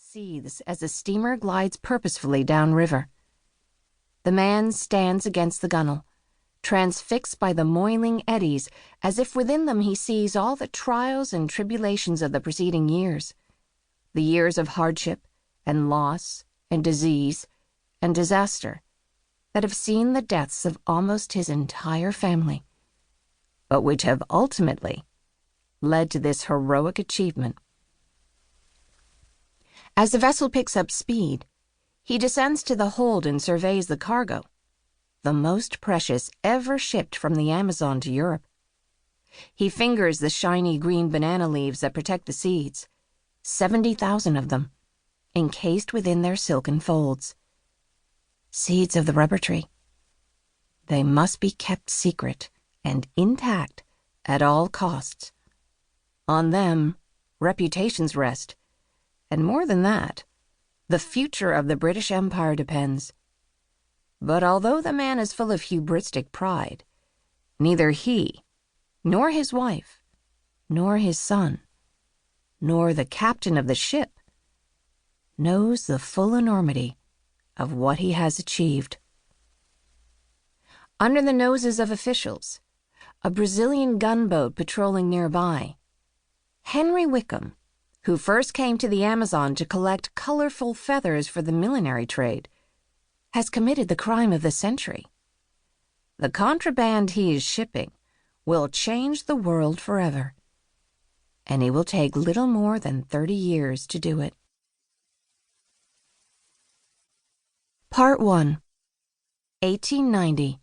seethes as the steamer glides purposefully downriver. The man stands against the gunwale, transfixed by the moiling eddies, as if within them he sees all the trials and tribulations of the preceding years, the years of hardship and loss and disease and disaster that have seen the deaths of almost his entire family, but which have ultimately led to this heroic achievement. As the vessel picks up speed, he descends to the hold and surveys the cargo, the most precious ever shipped from the Amazon to Europe. He fingers the shiny green banana leaves that protect the seeds, 70,000 of them, encased within their silken folds. Seeds of the rubber tree. They must be kept secret and intact at all costs. On them, reputations rest, and more than that, the future of the British Empire depends. But although the man is full of hubristic pride, neither he, nor his wife, nor his son, nor the captain of the ship knows the full enormity of what he has achieved. Under the noses of officials, a Brazilian gunboat patrolling nearby, Henry Wickham, who first came to the Amazon to collect colorful feathers for the millinery trade, has committed the crime of the century. The contraband he is shipping will change the world forever, and it will take little more than 30 years to do it. Part 1, 1890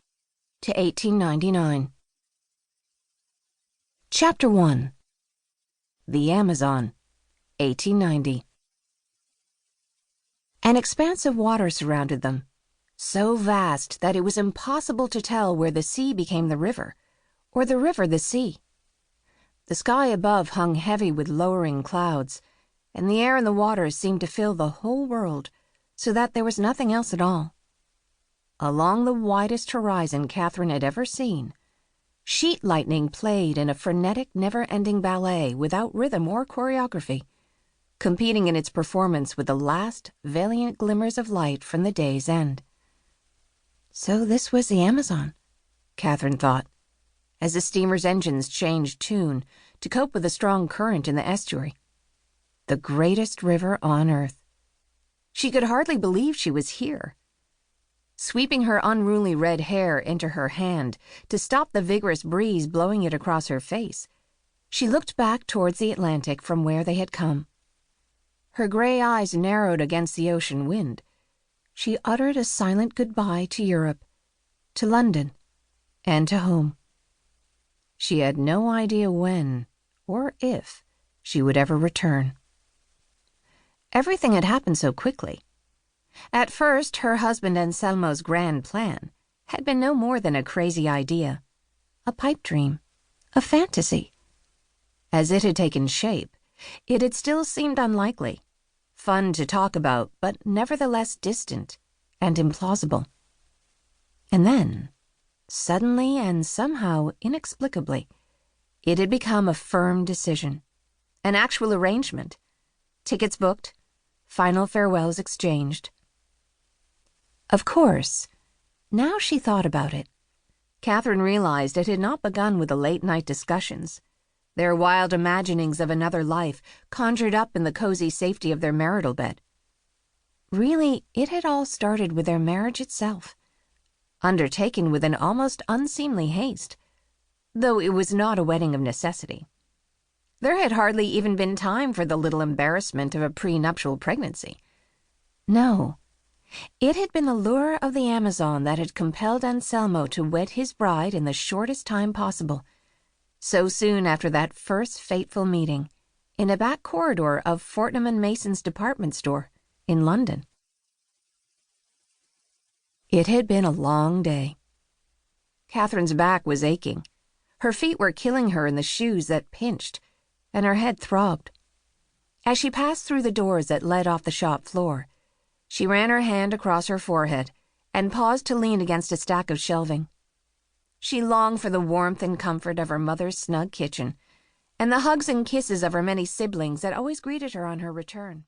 to 1899. Chapter 1, The Amazon, 1890. An expanse of water surrounded them, so vast that it was impossible to tell where the sea became the river, or the river the sea. The sky above hung heavy with lowering clouds, and the air and the water seemed to fill the whole world, so that there was nothing else at all. Along the widest horizon Katharine had ever seen, sheet lightning played in a frenetic, never-ending ballet without rhythm or choreography, competing in its performance with the last valiant glimmers of light from the day's end. So this was the Amazon, Katharine thought, as the steamer's engines changed tune to cope with the strong current in the estuary. The greatest river on earth. She could hardly believe she was here. Sweeping her unruly red hair into her hand to stop the vigorous breeze blowing it across her face, she looked back towards the Atlantic from where they had come. Her gray eyes narrowed against the ocean wind. She uttered a silent goodbye to Europe, to London, and to home. She had no idea when, or if, she would ever return. Everything had happened so quickly. At first, her husband Anselmo's grand plan had been no more than a crazy idea, a pipe dream, a fantasy. As it had taken shape, it had still seemed unlikely, fun to talk about, but nevertheless distant and implausible. And then, suddenly and somehow inexplicably, it had become a firm decision, an actual arrangement, tickets booked, final farewells exchanged. Of course, now she thought about it, Katharine realized it had not begun with the late-night discussions, their wild imaginings of another life conjured up in the cozy safety of their marital bed. Really, it had all started with their marriage itself, undertaken with an almost unseemly haste, though it was not a wedding of necessity. There had hardly even been time for the little embarrassment of a prenuptial pregnancy. No, it had been the lure of the Amazon that had compelled Anselmo to wed his bride in the shortest time possible, so soon after that first fateful meeting, in a back corridor of Fortnum and Mason's department store in London. It had been a long day. Katharine's back was aching. Her feet were killing her in the shoes that pinched, and her head throbbed. As she passed through the doors that led off the shop floor, she ran her hand across her forehead and paused to lean against a stack of shelving. She longed for the warmth and comfort of her mother's snug kitchen, and the hugs and kisses of her many siblings that always greeted her on her return.